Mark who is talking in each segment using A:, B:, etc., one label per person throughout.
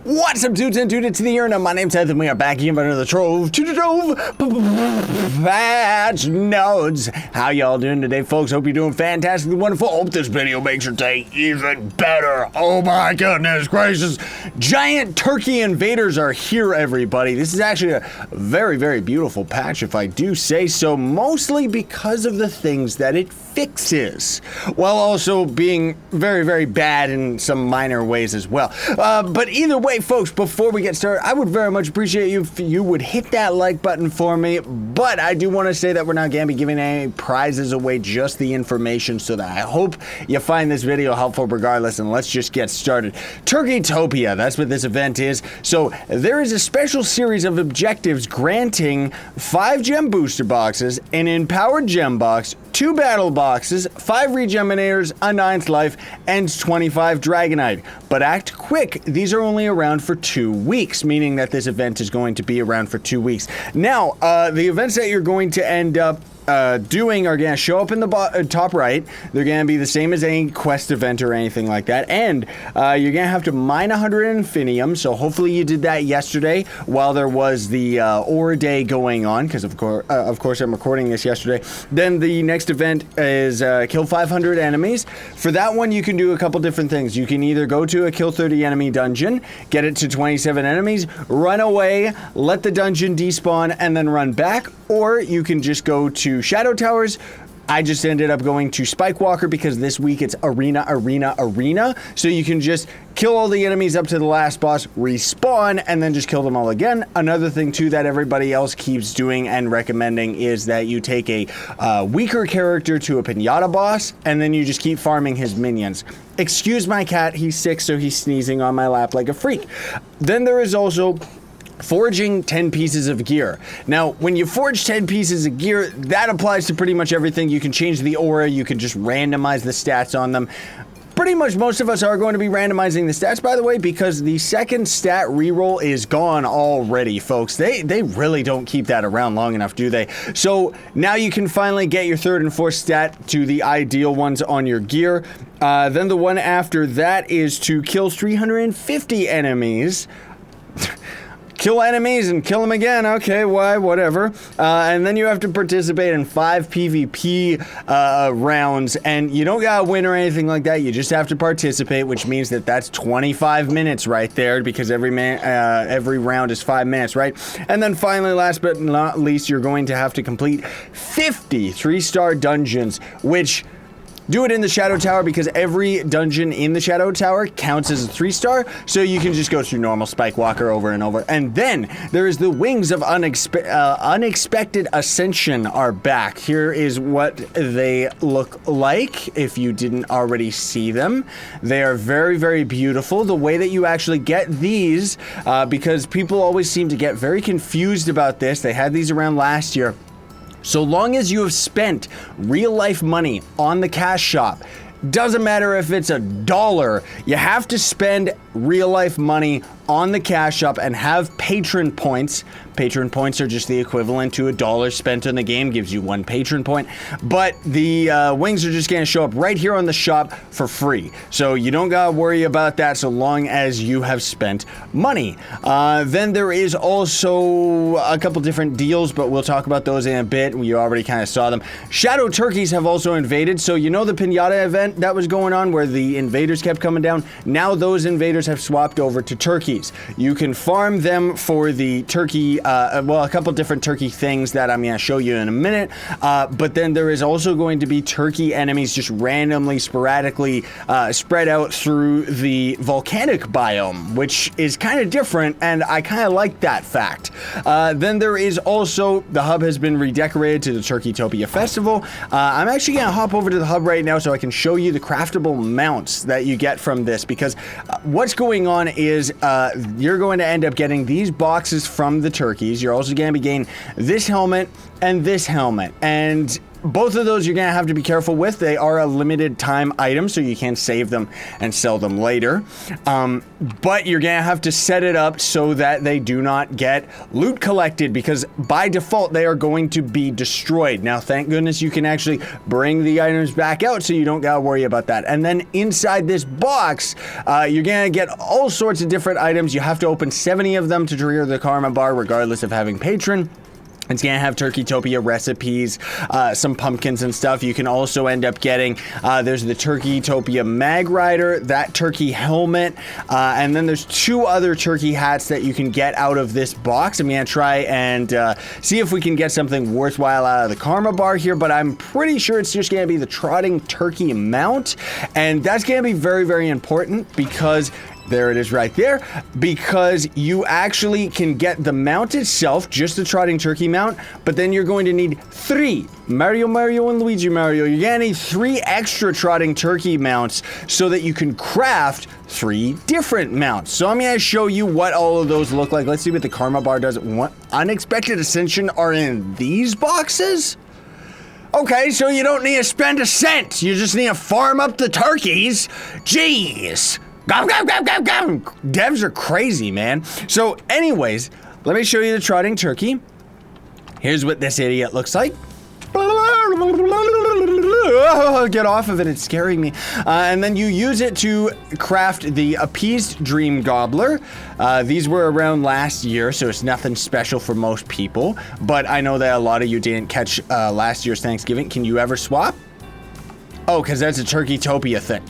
A: What's up, dudes and dudettes to the internet? My name's Scythe, and we are back again for another Trove Patch nodes. How y'all doing today, folks? Hope you're doing fantastically wonderful. Hope this video makes your day even better. Oh my goodness gracious. Giant Turkey Invaders are here, everybody. This is actually a very, very beautiful patch, if I do say so, mostly because of the things that it fixes, while also being very, very bad in some minor ways as well. But either way, folks, before we get started, I would very much appreciate you if you would hit that like button for me. But I do want to say that we're not going to be giving any prizes away, just the information, so that I hope you find this video helpful regardless, and let's just get started. Turkeytopia, that's what this event is. So there is a special series of objectives granting 5 gem booster boxes, an empowered gem box, 2 battle boxes, 5 regeminators, a 9th life, and 25 dragonite. But act quick, these are only around for 2 weeks, meaning that this event is going to be around for 2 weeks. Now, the events that you're going to end up doing are going to show up in the top right. They're going to be the same as any quest event or anything like that. And you're going to have to mine 100 infinium. So hopefully you did that yesterday while there was the ore day going on, because of course I'm recording this yesterday. Then the next event is kill 500 enemies. For that one, you can do a couple different things. You can either go to a kill 30 enemy dungeon, get it to 27 enemies, run away, let the dungeon despawn, and then run back. Or you can just go to Shadow Towers. I just ended up going to Spike Walker because this week it's arena. So you can just kill all the enemies up to the last boss, respawn, and then just kill them all again. Another thing too that everybody else keeps doing and recommending is that you take a weaker character to a Pinata boss, and then you just keep farming his minions. Excuse my cat, he's sick, so he's sneezing on my lap like a freak. Then there is also forging 10 pieces of gear. Now, when you forge 10 pieces of gear, that applies to pretty much everything. You can change the aura, you can just randomize the stats on them. Pretty much most of us are going to be randomizing the stats, by the way, because the second stat reroll is gone already, folks. They really don't keep that around long enough, do they? So now you can finally get your 3rd and 4th stat to the ideal ones on your gear. Then the one after that is to kill 350 enemies. Kill enemies and kill them again. Okay, why? Whatever. And then you have to participate in 5 PvP rounds, and you don't gotta win or anything like that. You just have to participate, which means that that's 25 minutes right there, because every round is 5 minutes, right? And then finally, last but not least, you're going to have to complete 50 3-star dungeons, which do it in the Shadow Tower, because every dungeon in the Shadow Tower counts as a 3-star, so you can just go through normal Spike Walker over and over. And then there is the Wings of Unexpected Ascension are back. Here is what they look like, if you didn't already see them. They are very, very beautiful. The way that you actually get these, because people always seem to get very confused about this. They had these around last year. So long as you have spent real-life money on the cash shop, doesn't matter if it's $1, you have to spend real-life money on the cash shop and have patron points. Patron points are just the equivalent to $1 spent on the game, gives you 1 patron point. But the wings are just going to show up right here on the shop for free. So you don't got to worry about that so long as you have spent money. Then there is also a couple different deals, but we'll talk about those in a bit. You already kind of saw them. Shadow turkeys have also invaded. So you know the Pinata event that was going on where the invaders kept coming down? Now those invaders have swapped over to turkeys. You can farm them for the turkey, well, a couple different turkey things that I'm going to show you in a minute, but then there is also going to be turkey enemies just randomly, sporadically spread out through the volcanic biome, which is kind of different, and I kind of like that fact. Then there is also, the hub has been redecorated to the Turkeytopia Festival. I'm actually going to hop over to the hub right now so I can show you the craftable mounts that you get from this, because what's going on is you're going to end up getting these boxes from the turkeys. You're also going to be getting this helmet and this helmet. And both of those you're gonna have to be careful with. They are a limited time item, so you can save them and sell them later. But you're gonna have to set it up so that they do not get loot collected, because by default they are going to be destroyed. Now, thank goodness you can actually bring the items back out, so you don't gotta worry about that. And then inside this box, you're gonna get all sorts of different items. You have to open 70 of them to trigger the karma bar, regardless of having patron. It's gonna have Turkeytopia recipes, some pumpkins and stuff. You can also end up getting, there's the Turkeytopia Mag Rider, that turkey helmet, and then there's 2 other turkey hats that you can get out of this box. I'm gonna try and see if we can get something worthwhile out of the karma bar here, but I'm pretty sure it's just gonna be the trotting turkey mount, and that's gonna be very, very important, because there it is right there, because you actually can get the mount itself, just the trotting turkey mount, but then you're going to need 3. Mario, and Luigi Mario. You're gonna need 3 extra trotting turkey mounts so that you can craft 3 different mounts. So I'm gonna show you what all of those look like. Let's see what the karma bar does. What unexpected ascension are in these boxes? Okay, so you don't need to spend a cent. You just need to farm up the turkeys. Jeez. Go. Devs are crazy, man. So anyways, let me show you the trotting turkey. Here's what this idiot looks like. Get off of it, it's scaring me. And then you use it to craft the Appeased Dream Gobbler. These were around last year, so it's nothing special for most people. But I know that a lot of you didn't catch last year's Thanksgiving. Can you ever swap? Oh, because that's a Turkeytopia thing.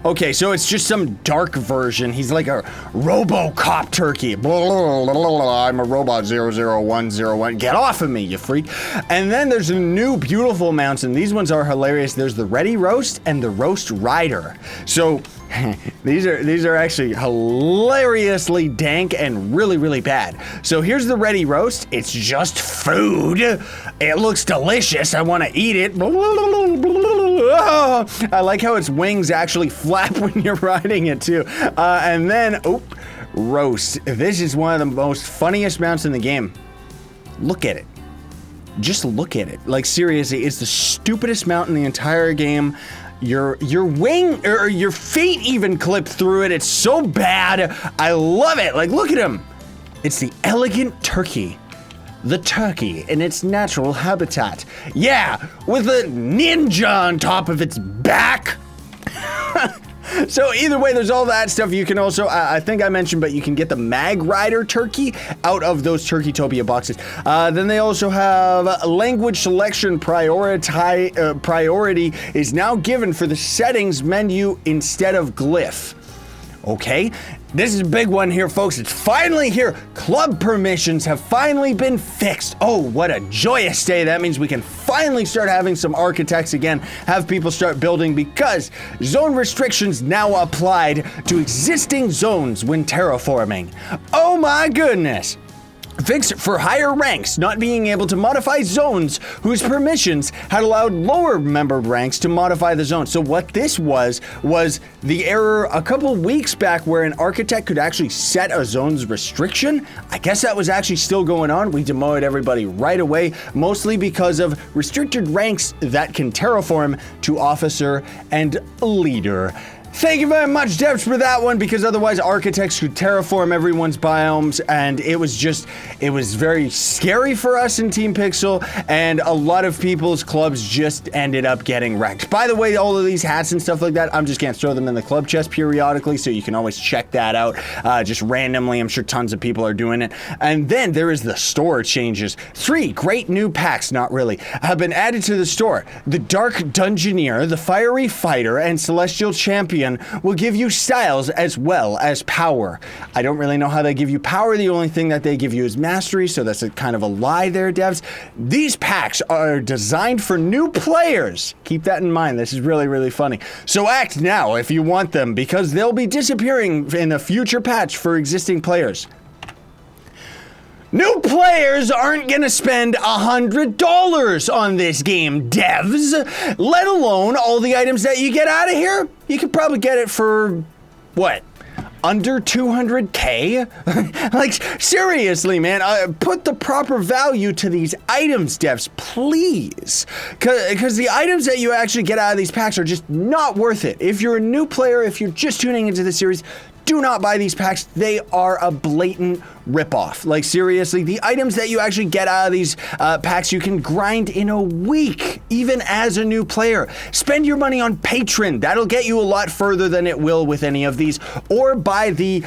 A: Okay, so it's just some dark version. He's like a RoboCop turkey. I'm a robot 00101. Get off of me, you freak. And then there's the new beautiful mounts, and these ones are hilarious. There's the Ready Roast and the Roast Rider. So these are actually hilariously dank and really, really bad. So here's the Ready Roast. It's just food. It looks delicious. I want to eat it. I like how its wings actually flap when you're riding it too. And then, roast. This is one of the most funniest mounts in the game. Look at it. Just look at it. Like, seriously, it's the stupidest mount in the entire game. Your wing, or your feet even clip through it. It's so bad. I love it. Like, look at him. It's the elegant turkey. The turkey in its natural habitat. Yeah, with a ninja on top of its back. So either way, there's all that stuff. You can also, I think I mentioned, but you can get the Mag Rider turkey out of those Turkeytopia boxes. Then they also have language selection priority is now given for the settings menu instead of glyph. Okay, this is a big one here, folks. It's finally here. Club permissions have finally been fixed. Oh, what a joyous day. That means we can finally start having some architects again, have people start building, because zone restrictions now applied to existing zones when terraforming. Oh my goodness. Fixed for higher ranks, not being able to modify zones whose permissions had allowed lower member ranks to modify the zone. So what this was the error a couple weeks back where an architect could actually set a zone's restriction. I guess that was actually still going on. We demoted everybody right away, mostly because of restricted ranks that can terraform to officer and leader. Thank you very much, devs, for that one, because otherwise architects could terraform everyone's biomes, and it was very scary for us in Team Pixel, and a lot of people's clubs just ended up getting wrecked. By the way, all of these hats and stuff like that, I'm just gonna throw them in the club chest periodically, so you can always check that out, just randomly. I'm sure tons of people are doing it. And then there is the store changes. 3 great new packs, not really, have been added to the store. The Dark Dungeoneer, the Fiery Fighter, and Celestial Champion will give you styles as well as power. I don't really know how they give you power. The only thing that they give you is mastery, so that's a kind of a lie there, devs. These packs are designed for new players. Keep that in mind. This is really, really funny. So act now if you want them, because they'll be disappearing in a future patch for existing players. New players aren't gonna spend $100 on this game, devs, let alone all the items that you get out of here. You could probably get it for, what, under 200K? Like, seriously, man, put the proper value to these items, devs, please. Because the items that you actually get out of these packs are just not worth it. If you're a new player, if you're just tuning into the series, do not buy these packs. They are a blatant ripoff. Like, seriously, the items that you actually get out of these packs, you can grind in a week, even as a new player. Spend your money on Patron. That'll get you a lot further than it will with any of these. Or buy the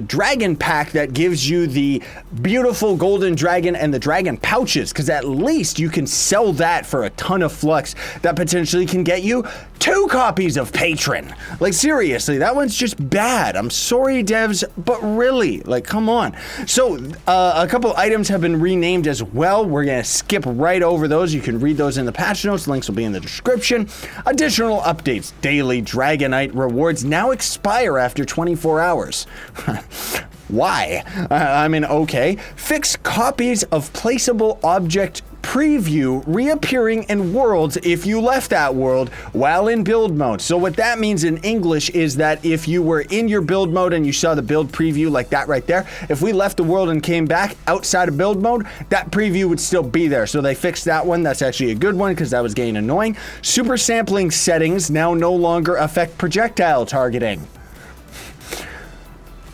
A: dragon pack that gives you the beautiful golden dragon and the dragon pouches, because at least you can sell that for a ton of flux that potentially can get you 2 copies of Patron. Like, seriously, that one's just bad. I'm sorry, devs, but really, like, come on. So, a couple items have been renamed as well. We're going to skip right over those. You can read those in the patch notes. Links will be in the description. Additional updates. Daily Dragonite rewards now expire after 24 hours. Why? I mean, okay. Fix copies of placeable object preview reappearing in worlds if you left that world while in build mode. So what that means in English is that if you were in your build mode and you saw the build preview like that right there, if we left the world and came back outside of build mode, that preview would still be there. So they fixed that one. That's actually a good one because that was getting annoying. Super sampling settings now no longer affect projectile targeting.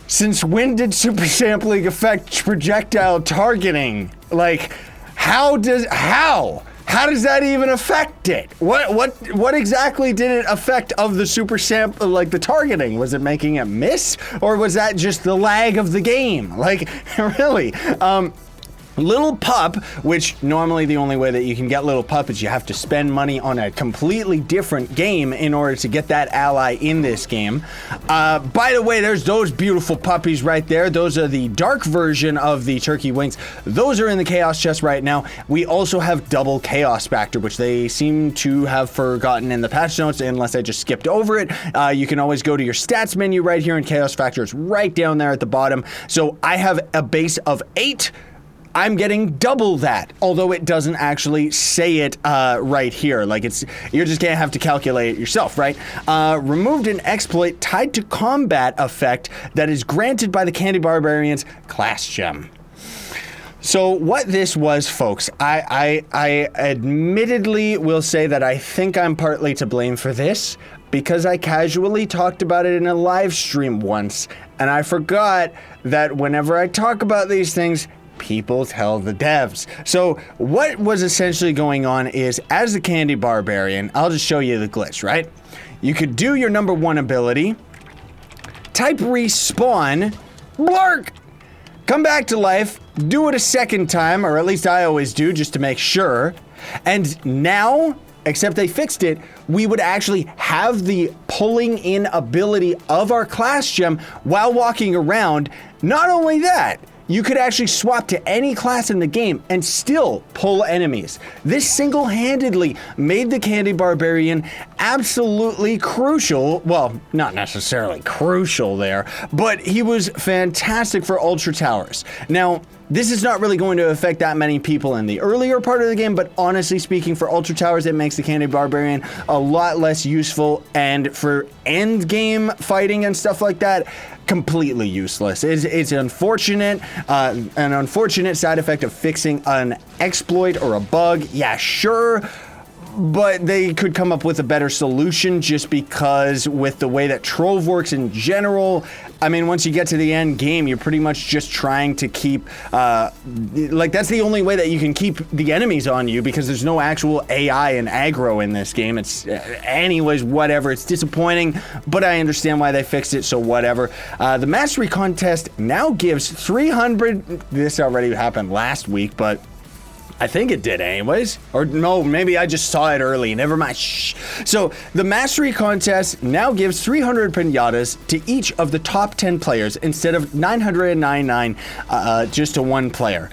A: Since when did super sampling affect projectile targeting? Like, how does that even affect it? What exactly did it affect of the super sample, like the targeting? Was it making it miss, or was that just the lag of the game? Like, really? Little Pup, which normally the only way that you can get Little Pup is you have to spend money on a completely different game in order to get that ally in this game. By the way, there's those beautiful puppies right there. Those are the dark version of the turkey wings. Those are in the chaos chest right now. We also have double chaos factor, which they seem to have forgotten in the patch notes, unless I just skipped over it. You can always go to your stats menu right here, and chaos factor is right down there at the bottom. So I have a base of 8. I'm getting double that, although it doesn't actually say it right here. Like, you're just gonna have to calculate it yourself, right? Removed an exploit tied to combat effect that is granted by the Candy Barbarian's class gem. So what this was, folks, I admittedly will say that I think I'm partly to blame for this, because I casually talked about it in a live stream once, and I forgot that whenever I talk about these things, people tell the devs. So what was essentially going on is, as the Candy Barbarian, I'll just show you the glitch, right? You could do your number 1 ability, type respawn, blark, come back to life, do it a second time, or at least I always do, just to make sure. And now, except they fixed it, we would actually have the pulling in ability of our class gem while walking around. Not only that, you could actually swap to any class in the game and still pull enemies. This single-handedly made the Candy Barbarian absolutely crucial. Well, not necessarily crucial there, but he was fantastic for Ultra Towers. Now, this is not really going to affect that many people in the earlier part of the game, but honestly speaking, for Ultra Towers, it makes the Candy Barbarian a lot less useful, and for end game fighting and stuff like that, completely useless. It's unfortunate, an unfortunate side effect of fixing an exploit or a bug. Yeah, sure, but they could come up with a better solution, just because with the way that Trove works in general, I mean, once you get to the end game, you're pretty much just trying to keep, like, that's the only way that you can keep the enemies on you, because there's no actual AI and aggro in this game. It's, anyways, whatever. It's disappointing, but I understand why they fixed it, so whatever. The Mastery Contest now gives 300, this already happened last week, but I think it did anyways. Or no, maybe I just saw it early. Never mind. Shh. So the Mastery Contest now gives 300 pinatas to each of the top 10 players instead of 999 just to one player.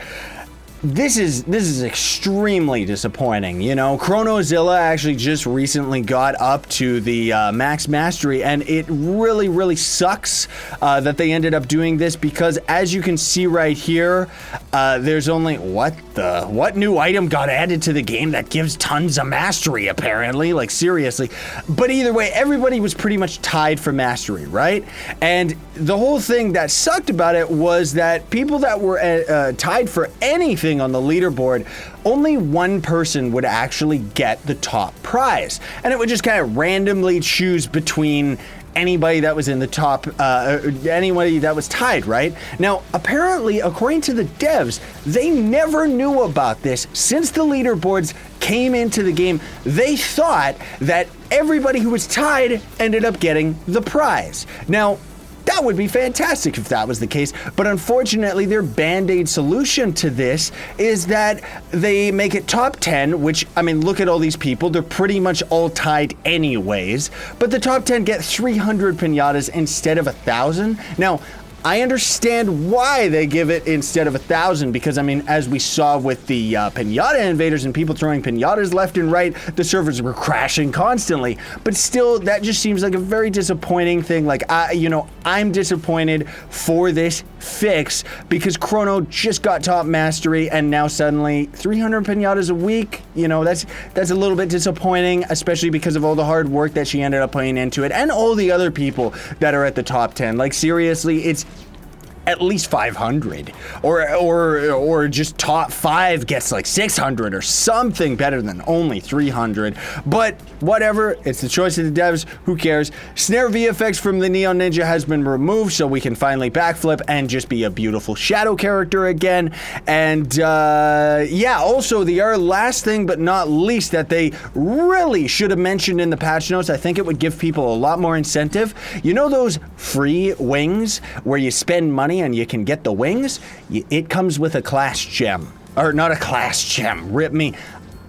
A: this is extremely disappointing. You know, Chronozilla actually just recently got up to the max mastery, and it really sucks that they ended up doing this, because as you can see right here, there's only what new item got added to the game that gives tons of mastery, apparently, like seriously. But either way, everybody was pretty much tied for mastery, right? And the whole thing that sucked about it was that people that were tied for anything on the leaderboard, only one person would actually get the top prize, and it would just kind of randomly choose between anybody that was in the top, anybody that was tied, right? Now, apparently, according to the devs, they never knew about this since the leaderboards came into the game. They thought that everybody who was tied ended up getting the prize. Now, that would be fantastic if that was the case, but unfortunately their band-aid solution to this is that they make it top 10, which, I mean, look at all these people, they're pretty much all tied anyways, but the top 10 get 300 pinatas instead of 1,000. Now, I understand why they give it instead of 1,000, because, I mean, as we saw with the Pinata Invaders and people throwing pinatas left and right, the servers were crashing constantly. But still, that just seems like a very disappointing thing. Like, I'm disappointed for this fix, because Chrono just got top mastery, and now suddenly 300 pinatas a week, you know, that's a little bit disappointing, especially because of all the hard work that she ended up putting into it, and all the other people that are at the top 10. Like, seriously, it's at least 500, or just top 5 gets like 600 or something better than only 300. But whatever, it's the choice of the devs. Who cares? Snare VFX from the Neon Ninja has been removed, so we can finally backflip and just be a beautiful shadow character again. And yeah, also the last thing but not least that they really should have mentioned in the patch notes, I think it would give people a lot more incentive. You know those free wings where you spend money and you can get the wings? It comes with a class gem. Or not a class gem, rip me.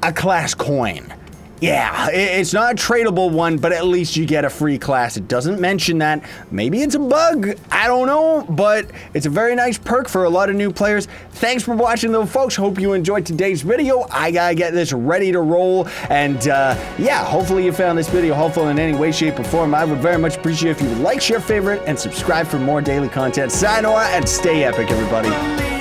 A: A class coin. Yeah, it's not a tradable one, but at least you get a free class. It doesn't mention that. Maybe it's a bug, I don't know, but it's a very nice perk for a lot of new players. Thanks for watching though, folks. Hope you enjoyed today's video. I gotta get this ready to roll, and yeah, hopefully you found this video helpful in any way, shape, or form. I would very much appreciate if you would like, share, favorite, and subscribe for more daily content. Sayonara, and stay epic, everybody.